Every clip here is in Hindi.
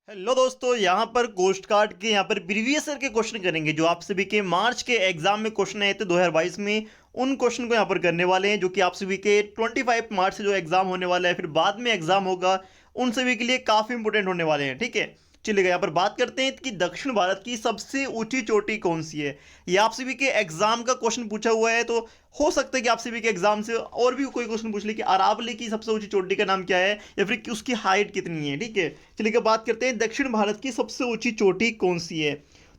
हेलो दोस्तों, यहाँ पर पोस्ट कार्ड के यहाँ पर प्रीवियस ईयर के क्वेश्चन करेंगे जो आप सभी के मार्च के एग्जाम में क्वेश्चन आए थे 2022 में। उन क्वेश्चन को यहाँ पर करने वाले हैं जो कि आप सभी के 25 मार्च से जो एग्जाम होने वाला है, फिर बाद में एग्जाम होगा, उन सभी के लिए काफ़ी इंपॉर्टेंट होने वाले हैं। ठीक है, चलिएगा यहाँ पर बात करते हैं कि दक्षिण भारत की सबसे ऊंची चोटी कौन सी है। ये आप सभी के एग्जाम का क्वेश्चन पूछा हुआ है, तो हो सकता है कि आप सभी के एग्जाम से और भी कोई क्वेश्चन पूछ ले कि अरावली की सबसे ऊंची चोटी का नाम क्या है या फिर कि उसकी हाइट कितनी है। ठीक है, चलिए बात करते हैं दक्षिण भारत की सबसे ऊंची चोटी कौन सी है।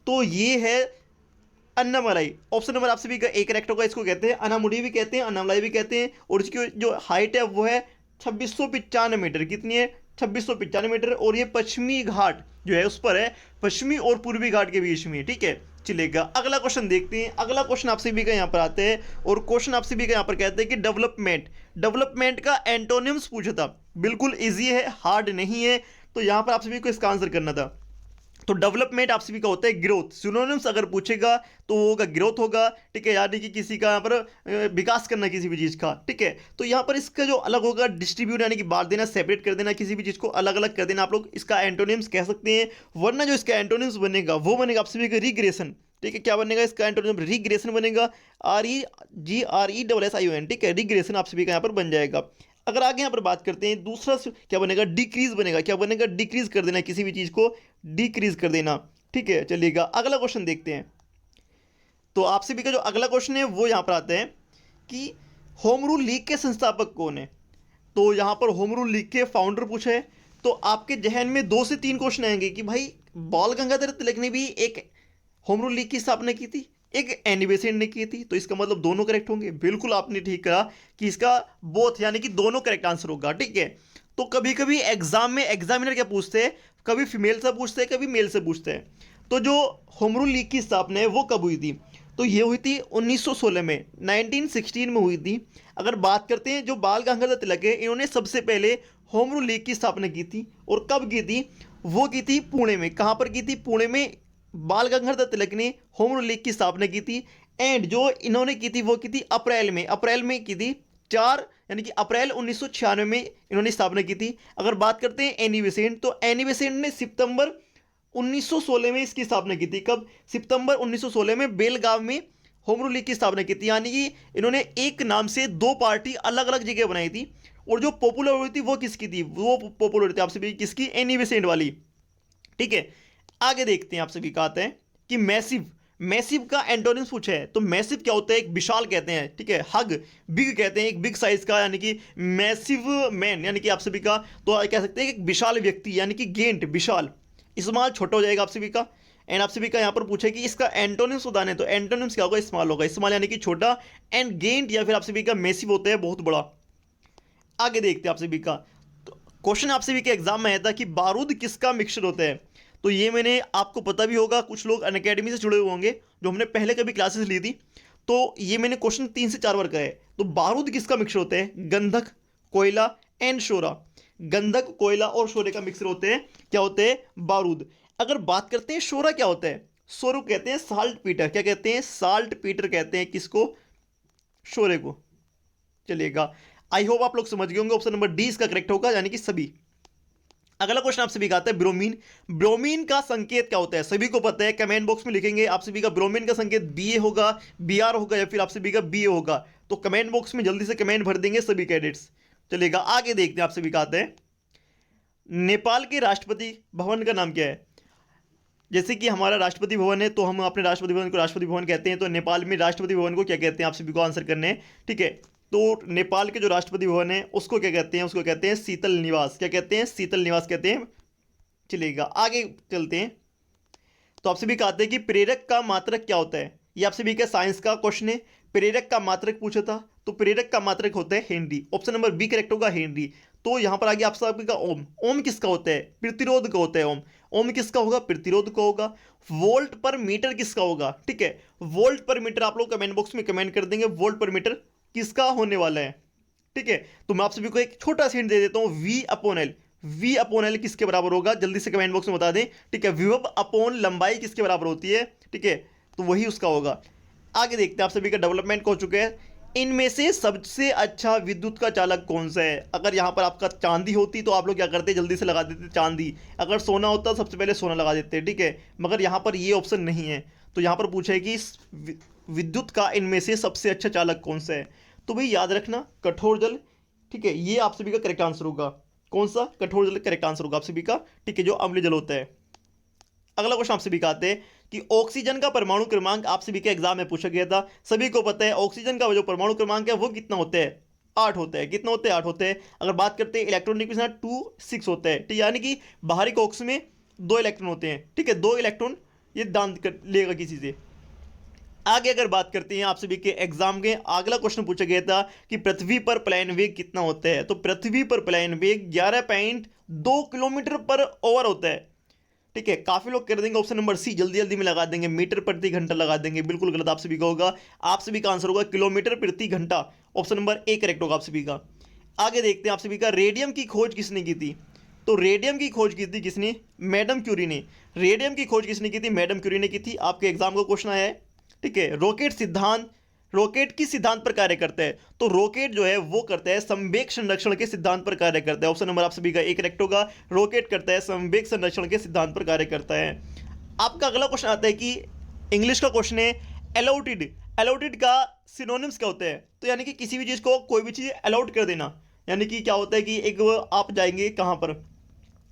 तो ये है अन्नामलाई। ऑप्शन नंबर आप सभी का एक करेक्ट होगा। इसको कहते हैं अनामुडी भी कहते हैं, अन्नामलाई भी कहते हैं, और इसकी जो हाइट है वो है 2695 मीटर। कितनी है? 2695 मीटर। और ये पश्चिमी घाट जो है उस पर है, पश्चिमी और पूर्वी घाट के बीच में। ठीक है, चलेगा अगला क्वेश्चन देखते हैं। अगला क्वेश्चन आप सभी का यहाँ पर आते हैं, और क्वेश्चन आप सभी का यहाँ पर कहते हैं कि डेवलपमेंट, डेवलपमेंट का एंटोनिम्स पूछा था। बिल्कुल इजी है, हार्ड नहीं है। तो यहाँ पर आप सभी को इसका आंसर करना था। तो डेवलपमेंट आप सभी का होता है ग्रोथ। सिनोनिम्स अगर पूछेगा तो वो होगा ग्रोथ होगा। ठीक है, यानी कि किसी का यहाँ पर विकास करना किसी भी चीज़ का। ठीक है, तो यहाँ पर इसका जो अलग होगा डिस्ट्रीब्यूट, यानी कि बांट देना, सेपरेट कर देना, किसी भी चीज़ को अलग अलग कर देना। आप लोग इसका एंटोनिम्स कह सकते हैं, वरना जो इसका एंटोनिम्स बनेगा वो बनेगा आप सभी का रिग्रेशन। ठीक है, क्या बनेगा इसका एंटोनिम? रिग्रेशन बनेगा। REGRESSION। ठीक है, रिग्रेशन आप सभी का यहाँ पर बन जाएगा। अगर आगे यहाँ पर बात करते हैं, दूसरा क्या बनेगा? डिक्रीज बनेगा। क्या बनेगा? डिक्रीज कर देना, किसी भी चीज़ को डिक्रीज कर देना। ठीक है, चलिएगा अगला क्वेश्चन देखते हैं। तो आप सभी का जो अगला क्वेश्चन है वो यहाँ पर आता है कि होम रूल लीग के संस्थापक कौन है। तो यहाँ पर होम रूल लीग के फाउंडर पूछा है। तो आपके जहन में 2 से 3 क्वेश्चन आएंगे कि भाई बाल गंगाधर तिलक ने भी एक होम रूल लीग की स्थापना की थी, एक एनी बेसेंट ने की थी। तो इसका मतलब दोनों करेक्ट होंगे। बिल्कुल आपने ठीक कहा कि इसका बोथ यानी कि दोनों करेक्ट आंसर होगा। ठीक है, तो कभी कभी एग्जाम में एग्जामिनर क्या पूछते हैं, कभी फीमेल से पूछते हैं, कभी मेल से पूछते हैं। तो जो होम रूल लीग की स्थापना है वो कब हुई थी? तो ये हुई थी 1916 में, 1916 में हुई थी। अगर बात करते हैं जो बाल गंगाधर तिलक है, इन्होंने सबसे पहले होम रूल लीग की स्थापना की थी। और कब की थी? वो की थी पुणे में। कहाँ पर की थी? पुणे में बाल गंगाधर तिलक ने होम रूल लीग की स्थापना की थी। एंड जो इन्होंने की थी वो की थी अप्रैल में की थी। 4 यानी कि अप्रैल 1996 में इन्होंने स्थापना की थी। अगर बात करते हैं एनी बेसेंट, तो एनी बेसेंट ने सितंबर 1916 में इसकी स्थापना की थी। कब? सितंबर 1916 में बेलगांव में होम रूल लीग की स्थापना की थी। यानी कि इन्होंने एक नाम से 2 पार्टी अलग अलग जगह बनाई थी। और जो पॉपुलर हुई थी वो किसकी थी? वो पॉपुलर थी आपसे भी किसकी? एनी बेसेंट वाली। ठीक है, आगे देखते हैं। आप सभी कहते हैं कि मैसिव, मैसिव का एंटोनिम्स पूछा है। तो मैसिव क्या होता है? एक विशाल कहते हैं। ठीक है, हग, बिग कहते हैं, एक बिग साइज का, यानी कि मैसिव मैन, यानी कि आप सभी का तो कह सकते हैं कि एक विशाल व्यक्ति, यानी कि गेंट, विशाल। इस्तेमाल छोटा हो जाएगा आप सभी का। एंड आप सभी का यहाँ पर पूछे कि इसका एंटोनिम्स बताने, तो एंटोनिम्स क्या होगा? इस्तेमाल होगा। इस्तेमाल यानी कि छोटा, एंड गेंट या फिर आप सभी का मैसिव होता है बहुत बड़ा। आगे देखते हैं आप सभी का। क्वेश्चन आप सभी के एग्जाम में आया था कि बारूद किसका मिक्सचर होता है। तो ये मैंने आपको पता भी होगा, कुछ लोग अनअकैडमी से जुड़े हुए होंगे जो हमने पहले कभी क्लासेस ली थी। तो ये मैंने क्वेश्चन 3 से 4 बार कराए। तो बारूद किसका मिक्सचर होता है? गंधक, कोयला एंड शोरा। गंधक, कोयला और शोरे का मिक्सचर होते हैं, क्या होते हैं? बारूद। अगर बात करते हैं शोरा क्या होता है, शोरे को कहते हैं साल्ट पीटर। क्या कहते हैं? साल्ट पीटर कहते हैं किसको? शोरे को। चलिएगा, आई होप आप लोग समझ गए होंगे। ऑप्शन नंबर डी इसका करेक्ट होगा, यानी कि सभी। अगला क्वेश्चन आप सभी का आता है ब्रोमीन। ब्रोमीन का संकेत क्या होता है? सभी को पता है, कमेंट बॉक्स में लिखेंगे आप सभी का ब्रोमीन का संकेत बी होगा, BR होगा, या फिर आप सभी का BA होगा। तो कमेंट बॉक्स में जल्दी से कमेंट भर देंगे सभी कैडेट्स। चलेगा, आगे देखते हैं। आप सभी का आता है नेपाल के राष्ट्रपति भवन का नाम क्या है। जैसे कि हमारा राष्ट्रपति भवन है, तो हम अपने राष्ट्रपति भवन को राष्ट्रपति भवन कहते हैं। तो नेपाल में राष्ट्रपति भवन को क्या कहते हैं? आप सभी को आंसर करने हैं। ठीक है, तो नेपाल के जो राष्ट्रपति भवन है उसको क्या कहते हैं? उसको कहते हैं शीतल निवास। क्या कहते हैं? शीतल निवास कहते हैं। चलिएगा, आगे चलते हैं। तो आप सभी कहते हैं कि प्रेरक का मात्रक क्या होता है। ये आप सभी का साइंस का क्वेश्चन है। प्रेरक का मात्रक पूछा था, तो प्रेरक का मात्रक होता है henry. Option number B correct होगा, हेनरी। तो यहां पर आगे आप सभी का ओम, ओम किसका होता है? प्रतिरोध का होता है ओम। ओम किसका होगा? प्रतिरोध का होगा। वोल्ट पर मीटर किसका होगा? ठीक है, वोल्ट पर मीटर आप लोग कमेंट बॉक्स में कमेंट कर देंगे वोल्ट पर मीटर किसका होने वाला है। ठीक है, तो मैं आप सभी को एक छोटा सा हिंट दे देता हूं, V/L। V/L किसके बराबर होगा? जल्दी से कमेंट बॉक्स में बता दें। ठीक है, विभव अपॉन लंबाई किसके बराबर होती है? ठीक है, तो वही उसका होगा। आगे देखते हैं। आप सभी का डेवलपमेंट हो चुका है। इनमें से सबसे अच्छा विद्युत का चालक कौन सा है? अगर यहाँ पर आपका चांदी होती तो आप लोग क्या करते, जल्दी से लगा देते चांदी। अगर सोना होता सबसे पहले सोना लगा देते, ठीक है। मगर यहाँ पर ये ऑप्शन नहीं है, तो यहाँ पर पूछा है कि विद्युत का इनमें से सबसे अच्छा चालक कौन सा है। तो भाई याद रखना कठोर जल, ठीक है, ये आप सभी का करेक्ट आंसर होगा। कौन सा? कठोर जल करेक्ट आंसर होगा आप सभी का, ठीक है, जो अम्लीय जल होता है। अगला क्वेश्चन आपसे भी कहते हैं कि ऑक्सीजन का परमाणु क्रमांक आप सभी के एग्जाम में पूछा गया था। सभी को पता है ऑक्सीजन का जो परमाणु क्रमांक है वो कितना होता है? 8 होता है। कितना होता है? 8 होते हैं। अगर बात करते हैं इलेक्ट्रॉनिक में 2 6 होता है, ठीक, यानी कि बाहरी कॉक्स में 2 इलेक्ट्रॉन होते हैं, ठीक है, 2 इलेक्ट्रॉन ये दान कर लेगा किसी से। आगे अगर बात करते हैं आप सभी के एग्जाम के, अगला क्वेश्चन पूछा गया था कि पृथ्वी पर पलायन वेग कितना होता है। तो पृथ्वी पर पलायन वेग 11.2 किलोमीटर पर ओवर होता है, ठीक है। काफी लोग कर देंगे ऑप्शन नंबर सी, जल्दी जल्दी में लगा देंगे, मीटर प्रति घंटा लगा देंगे, बिल्कुल गलत आप सभी का होगा। आप सभी का आंसर होगा किलोमीटर प्रति घंटा। ऑप्शन नंबर ए करेक्ट होगा आप सभी का। आगे देखते हैं आप सभी का, रेडियम की खोज किसने की थी? तो रेडियम की खोज की थी किसने? मैडम क्यूरी ने। रेडियम की खोज किसने की थी? मैडम क्यूरी ने की थी। आपके एग्जाम का क्वेश्चन आया है, ठीक है। रॉकेट किस सिद्धांत पर कार्य करता है? तो रॉकेट जो है वो करता है संवेग संरक्षण के सिद्धांत पर कार्य करता है। ऑप्शन नंबर आप सभी का एक करेक्ट होगा। रॉकेट करता है संवेग संरक्षण के सिद्धांत पर कार्य करता है। आपका अगला क्वेश्चन आता है कि इंग्लिश का क्वेश्चन है, अलाउटेड। अलाउटेड का सिनोनिम्स क्या होता है? तो यानी कि किसी भी चीज़ को, कोई भी चीज़ अलाउट कर देना, यानी कि क्या होता है कि एक आप जाएंगे कहाँ पर,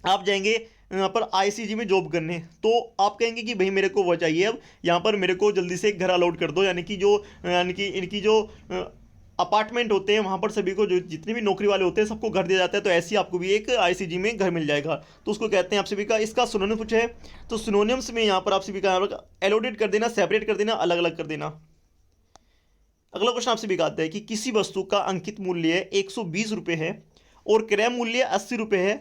आप जाएंगे यहाँ पर आईसीजी में जॉब करने, तो आप कहेंगे कि भाई मेरे को वो चाहिए, अब यहाँ पर मेरे को जल्दी से एक घर अलाउट कर दो, यानी कि इनकी जो अपार्टमेंट होते हैं वहाँ पर सभी को, जो जितने भी नौकरी वाले होते हैं सबको घर दिया जाता है, तो ऐसे ही आपको भी एक आईसीजी में घर मिल जाएगा, तो उसको कहते हैं आप सभी का। इसका सिनोनिम पूछा है, तो सिनोनिम्स में यहाँ पर आप सभी का एलोडेट कर देना, सेपरेट कर देना, अलग अलग कर देना। अगला क्वेश्चन आपसे भी कहता है कि किसी वस्तु का अंकित मूल्य 120 रुपये है और क्रय मूल्य 80 रुपये है,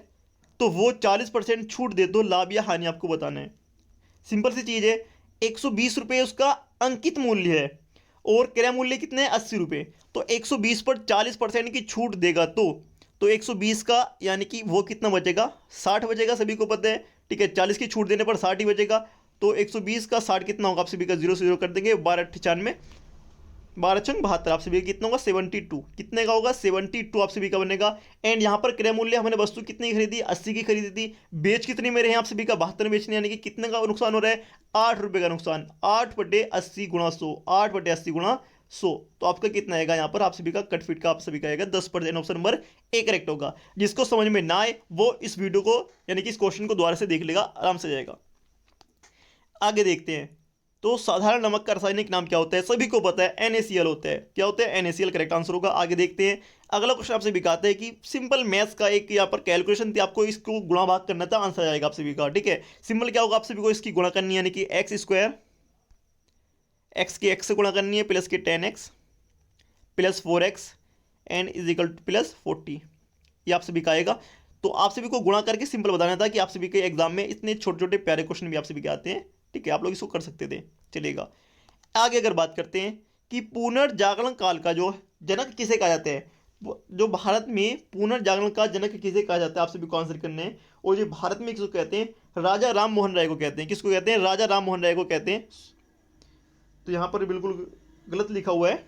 तो वो 40% छूट दे दो, लाभ या हानि आपको बताना है। सिंपल सी चीज़ है, 120 रुपये उसका अंकित मूल्य है और क्रय मूल्य कितने हैं? 80 रुपये। तो 120 पर 40% की छूट देगा तो 120 का यानी कि वो कितना बचेगा? 60 बचेगा, सभी को पता है, ठीक है। 40 की छूट देने पर 60 ही बचेगा, तो 120 का 60 कितना होगा? आप सभी का 0 से 0 कर देंगे, 12×98, 12×72 आप सभी का कितना होगा? 72। कितने का होगा? 72 आप सभी का बनेगा। एंड यहाँ पर क्रय मूल्य हमने वस्तु कितनी की खरीदी? 80 की खरीदी थी। बेच कितने में रहे हैं आप सभी का? 72 बेचने, यानी कि कितने का नुकसान हो रहा है? 8 रुपये का नुकसान। 8/80 गुणा 100, 8/80 गुणा 100, तो आपका कितना आएगा यहाँ पर? आप सभी का कटफिट का आप सभी का आएगा 10%। ऑप्शन नंबर ए करेक्ट होगा। जिसको समझ में ना आए वो इस वीडियो को, यानी कि इस क्वेश्चन को दोबारा से देख लेगा, आराम से जाएगा। आगे देखते हैं, तो साधारण नमक का रासायनिक नाम क्या होता है? सभी को पता है, NaCl होता है। क्या होता है? NaCl करेक्ट आंसर होगा। आगे देखते हैं, अगला क्वेश्चन आपसे दिखाते हैं कि सिंपल मैथ्स का एक यहाँ पर कैलकुलेशन थी, आपको इसको गुणा भाग करना था, आंसर आएगा आप सभी का, ठीक है। सिंपल क्या होगा? आप सभी को इसकी गुणा करनी है, यानी कि x² x की x से गुणा करनी है, प्लस के 10x plus 4x and is equal two plus 40, ये आप सभी का आएगा। तो आप सभी को गुणा करके सिंपल बताना था कि आप सभी के एग्जाम में इतने छोटे छोटे प्यारे क्वेश्चन भी आप सभी के आते हैं, ठीक है, आप लोग इसको कर सकते थे, चलेगा। आगे अगर बात करते हैं कि पुनर्जागरण काल का जो जनक किसे कहा जाता है, जो भारत में पुनर्जागरण का जनक किसे कहा जाता है, आप सभी को आंसर करने हैं। और जो भारत में किसको कहते हैं? राजा राम मोहन राय को कहते हैं। किसको कहते हैं? राजा राम मोहन राय को कहते हैं। तो यहाँ पर बिल्कुल गलत लिखा हुआ है,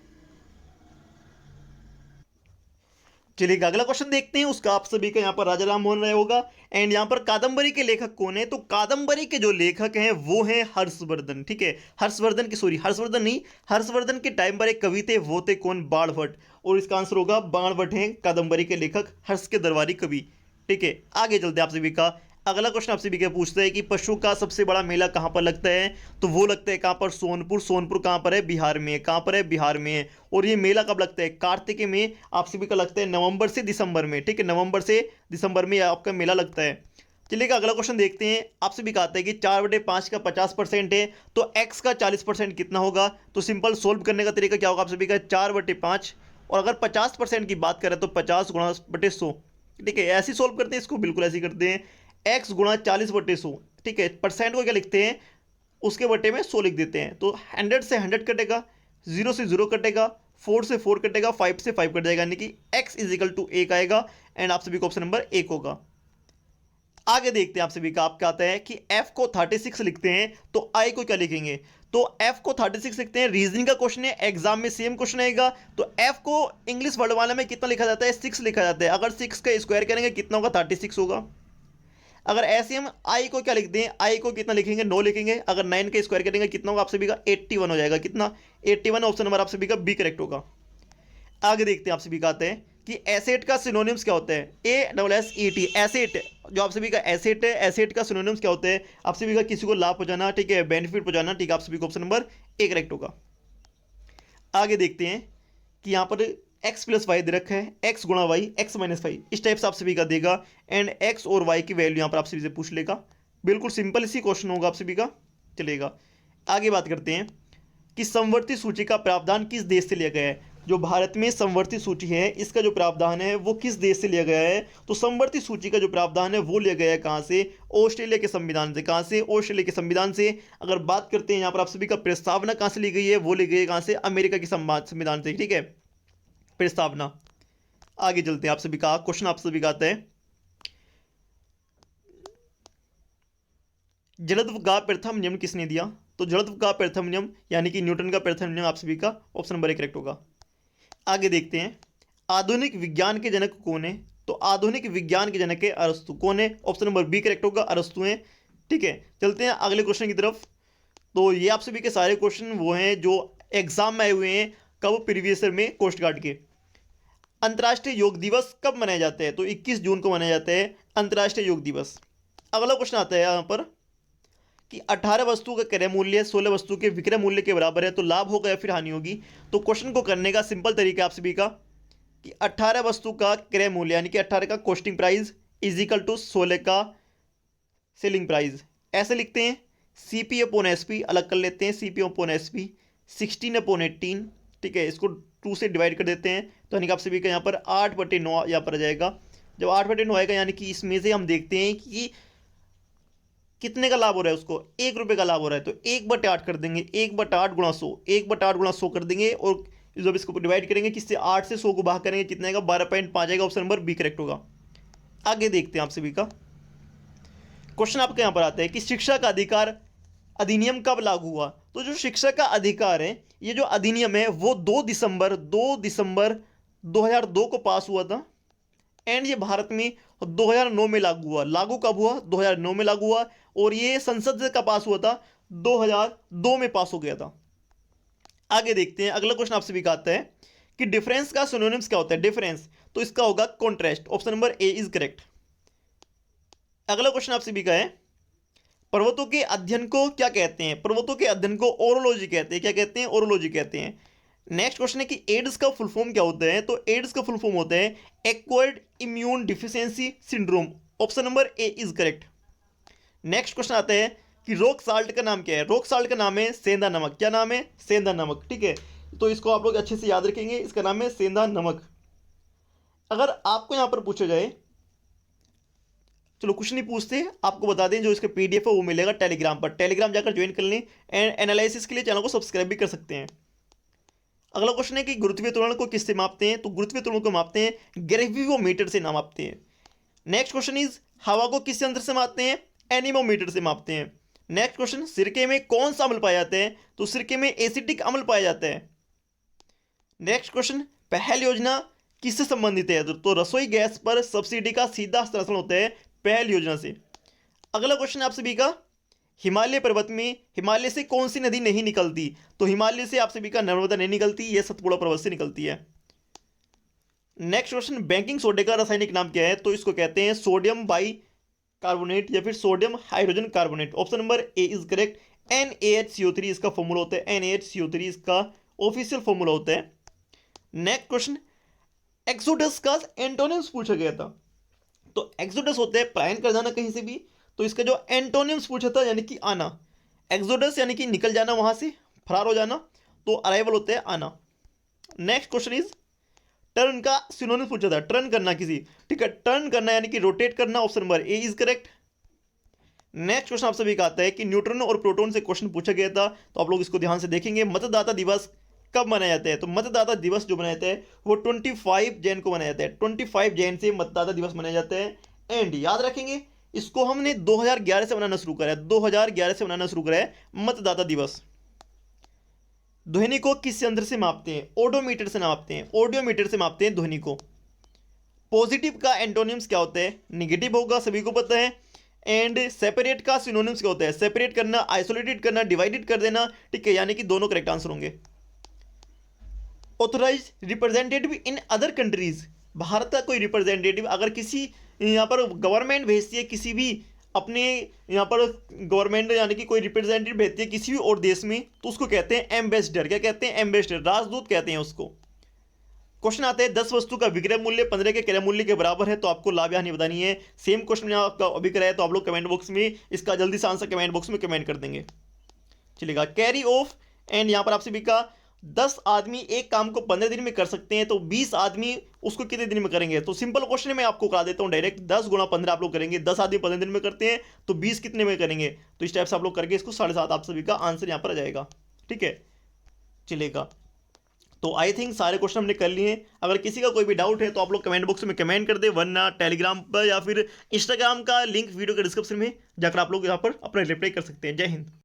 चलिए अगला क्वेश्चन देखते हैं, उसका आप सभी का यहाँ पर राजा राम मोहन राय होगा। एंड यहाँ पर कादंबरी के लेखक कौन है? तो कादंबरी के जो लेखक हैं वो हैं हर्षवर्धन, ठीक है। हर्षवर्धन नहीं, हर्षवर्धन के टाइम पर एक कवि थे, वो थे कौन? बाणभट्ट। और इसका आंसर होगा बाणभट्ट हैं कादंबरी के लेखक, हर्ष के दरबारी कवि, ठीक है। आगे चलते हैं आप सभी का, अगला क्वेश्चन आपसे भी क्या पूछता है कि पशु का सबसे बड़ा मेला कहाँ पर लगता है? तो वो लगता है कहाँ पर? सोनपुर। सोनपुर कहाँ पर है? बिहार में है। कहाँ पर है? बिहार में है। और ये मेला कब लगता है? कार्तिक में आप सभी का लगता है नवंबर से दिसंबर में, ठीक है, नवंबर से दिसंबर में आपका मेला लगता है। चलिएगा अगला क्वेश्चन देखते हैं, आपसे भी कहता है कि 4/5 का 50% है, तो x का 40% कितना होगा? तो सिंपल सोल्व करने का तरीका क्या होगा आप सभी का? 4/5, और अगर 50% की बात करें तो 50 गुणा बटे 100, ठीक है, ऐसे सोल्व करते हैं इसको, बिल्कुल ऐसे करते हैं, x गुणा 40/100, ठीक है। परसेंट को क्या लिखते हैं? उसके बटे में 100 लिख देते हैं, तो 100 से 100 कटेगा, 0 से 0 कटेगा, 4 से 4 कटेगा, 5 से 5 कट जाएगा, यानी कि x इज इक्वल टू 1 आएगा। एंड आप सभी को ऑप्शन नंबर 1 होगा। आगे देखते हैं आप सभी का। आपका आता है कि एफ को 36 लिखते हैं तो आई को क्या लिखेंगे। तो एफ को 36 लिखते हैं, रीजनिंग का क्वेश्चन है, एग्जाम में सेम क्वेश्चन आएगा। तो एफ को इंग्लिश वर्ड वाले में कितना लिखा जाता है, 6 लिखा जाता है। अगर 6 का स्क्वायर करेंगे कितना होगा, 36 होगा। अगर ऐसे हम आई को क्या लिखते हैं, आई को कितना लिखेंगे, 9 लिखेंगे। अगर 9 का स्क्वायर करेंगे कितना होगा आप सभी का, 81 हो जाएगा। कितना, 81। ऑप्शन नंबर आप सभी का बी करेक्ट होगा। आगे देखते हैं आप सभी का आते हैं कि एसेट का सिनोनिम्स क्या होता है, ASSET एसेट। जो आप सभी का एसेट है, एसेट का सिनोनिम्स क्या होते हैं आप सभी का, किसी को लाभ पहुंचाना, ठीक है, बेनिफिट पहुंचाना, ठीक है, आप सभी को ऑप्शन नंबर ए करेक्ट होगा। आगे देखते हैं कि यहाँ पर x प्लस वाई दे रखा है, x गुणा वाई x माइनस वाई, इस टाइप से आप सभी का देगा। एंड x और y की वैल्यू यहाँ पर आप सभी से पूछ लेगा। बिल्कुल सिंपल इसी क्वेश्चन होगा आप सभी का, चलेगा। आगे बात करते हैं कि समवर्ती सूची का प्रावधान किस देश से लिया गया है। जो भारत में समवर्ती सूची है, इसका जो प्रावधान है वो किस देश से लिया गया है। तो समवर्ती सूची का जो प्रावधान है वो लिया गया है कहाँ से, ऑस्ट्रेलिया के संविधान से। कहाँ से, ऑस्ट्रेलिया के संविधान से। अगर बात करते हैं यहाँ पर आप सभी का प्रस्तावना कहाँ से ली गई है, वो ली गई है कहाँ से, अमेरिका के संविधान से, ठीक है, प्रस्तावना। आगे चलते हैं आप सभी का क्वेश्चन, आप सभी का आता है जड़त्व का प्रथम नियम किसने दिया। तो जड़त्व का प्रथम नियम यानी कि न्यूटन का प्रथम नियम आप सभी का ऑप्शन नंबर 1 करेक्ट होगा। आगे देखते हैं आधुनिक विज्ञान के जनक कौन है। तो आधुनिक विज्ञान के जनक है अरस्तु। कौन है, ऑप्शन नंबर बी करेक्ट होगा, अरस्तु हैं। ठीक है, चलते हैं अगले क्वेश्चन की तरफ। तो ये आप सभी के सारे क्वेश्चन वो हैं जो एग्जाम में आए हुए हैं, कब, प्रीवियस ईयर में, कोस्ट गार्ड के। अंतर्राष्ट्रीय योग दिवस कब मनाया जाता है। तो 21 जून को मनाया जाता है अंतर्राष्ट्रीय योग दिवस। अगला क्वेश्चन आता है यहाँ पर कि 18 वस्तु का क्रय मूल्य 16 वस्तु के विक्रय मूल्य के बराबर है, तो लाभ होगा या फिर हानि होगी। तो क्वेश्चन को करने का सिंपल तरीका आप सभी का कि 18 वस्तु का क्रय मूल्य यानी कि 18 का costing price is equal to 16 का सेलिंग प्राइस। ऐसे लिखते हैं, CP अपॉन SP अलग कर लेते हैं, CP अपॉन SP 16 अपॉन 18, ठीक है, इसको 2 से डिवाइड कर देते हैं। तो यानी कि आप सभी का यहाँ पर 8/9 यहाँ पर आ जाएगा। जब 8/9 आएगा यानी कि इसमें से हम देखते हैं कि कितने का लाभ हो रहा है, उसको 1 रुपये का लाभ हो रहा है। तो 1/8 कर देंगे, 1/8 गुणा 100, 1/8 गुणा 100 कर देंगे। और जब इसको डिवाइड करेंगे किससे, 8 से 100 को भाग करेंगे, कितना आएगा, 12.5 आएगा। ऑप्शन नंबर बी करेक्ट होगा। आगे देखते हैं आप सभी का क्वेश्चन आपके यहाँ पर आता है कि शिक्षा का अधिकार अधिनियम कब लागू हुआ। तो जो शिक्षा का अधिकार है, ये जो अधिनियम है वो 2 दिसंबर 2002 को पास हुआ था। एंड ये भारत में 2009 में लागू हुआ। लागू कब हुआ, 2009 में लागू हुआ। और ये संसद से कब पास हुआ था, 2002 में पास हो गया था। आगे देखते हैं अगला क्वेश्चन आपसे भी आता है कि डिफरेंस का सिनोनिम्स क्या होता है। डिफरेंस, तो इसका होगा contrast. Option number A is correct. अगला क्वेश्चन आपसे भी का है पर्वतों के अध्ययन को क्या कहते हैं। पर्वतों के अध्ययन को ओरोलॉजी कहते हैं। क्या कहते हैं, ओरोलॉजी कहते हैं। नेक्स्ट क्वेश्चन है कि एड्स का फुल फॉर्म क्या होता है। तो एड्स का फुल फॉर्म होता है acquired immune deficiency syndrome. Option number A is correct. Next question आता है कि रॉक साल्ट का नाम क्या है। रॉक साल्ट का नाम है सेंधा नमक। क्या नाम है, सेंधा नमक, ठीक है। तो इसको आप लोग अच्छे से याद रखेंगे, इसका नाम है सेंधा नमक। अगर आपको यहां पर पूछा जाए, चलो कुछ नहीं पूछते, आपको बता दें जो इसका PDF है वो मिलेगा टेलीग्राम पर। टेलीग्राम जाकर ज्वाइन कर लें। एंड एनालिसिस के लिए चैनल को सब्सक्राइब भी कर सकते हैं। अगला क्वेश्चन है कि गुरुत्वीय त्वरण को किससे मापते हैं। तो गुरुत्वीय त्वरण को मापते हैं ग्रेवियोमीटर से ना मापते हैं। नेक्स्ट क्वेश्चन इज हवा को किस यंत्र से मापते हैं, एनीमोमीटर से मापते हैं। नेक्स्ट क्वेश्चन, सिरके में कौन सा अम्ल पाया जाता है। तो सिरके में एसिटिक अम्ल पाया जाता है। नेक्स्ट क्वेश्चन, पहल योजना किससे संबंधित है। तो रसोई गैस पर सब्सिडी का सीधा हस्तांतरण होता है पहल योजना से। अगला क्वेश्चन आप सभी का, हिमालय पर्वत में हिमालय से कौन सी नदी नहीं निकलती। तो हिमालय से आप सभी का नर्मदा नहीं निकलती, यह सतपुड़ा पर्वत से निकलती है। नेक्स्ट क्वेश्चन, बेकिंग सोडे का रासायनिक नाम क्या है। तो इसको कहते हैं सोडियम बाई कार्बोनेट या फिर sodium hydrogen carbonate. Option number A is correct. NaHCO3 इसका फॉर्मूला होता है। NaHCO3 इसका ऑफिशियल फॉर्मूला होता है। नेक्स्ट क्वेश्चन, एक्सोडस का एंटोनिम्स पूछा गया था। तो एक्सोडस होता है पलायन कर जाना कहीं से भी। तो इसका जो एंटोनिम्स पूछा था यानी कि आना। एक्सोडस यानी कि निकल जाना, वहां से फरार हो जाना। तो अराइवल होता है आना। नेक्स्ट क्वेश्चन इज टर्न का सिनोनिम्स पूछा था, टर्न करना किसी, ठीक है, टर्न करना यानी कि रोटेट करना। Option number A is correct. Next question आप सभी का आता है कि न्यूट्रॉन और प्रोटॉन से क्वेश्चन पूछा गया था। तो आप लोग इसको ध्यान से देखेंगे। मतदाता दिवस कब मनाया जाता है। तो मतदाता दिवस जो मनाया जाता है वो 25 जैन को मनाया जाता है। 25 जैन से मतदाता दिवस मनाया जाता है। एंड याद रखेंगे इसको हमने 2011 से मनाना शुरू करा है, 2011 से मनाना शुरू करा है मतदाता दिवस। ध्वनि को किस यंत्र से मापते हैं? ओडोमीटर से मापते हैं, ऑडियोमीटर से मापते हैं ध्वनि को। पॉजिटिव का एंटोनिम्स क्या होता है? निगेटिव होगा, सभी को पता है। एंड सेपरेट का सिनोनिम्स क्या होता है? सेपरेट करना, आइसोलेटेड करना, डिवाइडेड कर देना, ठीक है, यानी कि दोनों करेक्ट आंसर होंगे। Authorise representative in other countries, Bharat का कोई रिप्रेजेंटेटिव अगर किसी यहाँ पर गवर्नमेंट भेजती है किसी भी अपने यहाँ पर गवर्नमेंट यानी कि कोई रिप्रेजेंटेटिव भेजती है किसी भी और देश में, तो उसको कहते हैं एम्बेसडर। क्या कहते हैं? एम्बेसडर, राजदूत कहते हैं उसको। क्वेश्चन आता है 10 वस्तु का विक्रय मूल्य 15 के क्रय मूल्य के बराबर है, तो आपको लाभ हानि बतानी है। सेम क्वेश्चन मैंने आपका अभी कराया, तो आप लोग कमेंट बॉक्स में इसका जल्दी से आंसर कमेंट बॉक्स में कमेंट कर देंगे। चलिएगा, कैरी ऑफ। एंड यहाँ पर आपसे भी कहा 10 आदमी एक काम को 15 दिन में कर सकते हैं, तो 20 आदमी उसको कितने दिन में करेंगे? तो सिंपल क्वेश्चन है, मैं आपको करा देता हूँ डायरेक्ट। 10 गुणा 15 आप लोग करेंगे, 10 आदमी 15 दिन में करते हैं, तो 20 कितने में करेंगे? तो इस टाइप से आप लोग करके इसको 7.5 आप सभी का आंसर यहाँ पर आ जाएगा। ठीक है, चलेगा। तो आई थिंक सारे क्वेश्चन हमने कर लिए हैं। अगर किसी का कोई भी डाउट है तो आप लोग कमेंट बॉक्स में कमेंट कर दे, वरना टेलीग्राम पर या फिर इंस्टाग्राम का लिंक वीडियो के डिस्क्रिप्शन में जाकर आप लोग यहाँ पर अपना रिप्लाई कर सकते हैं। जय हिंद।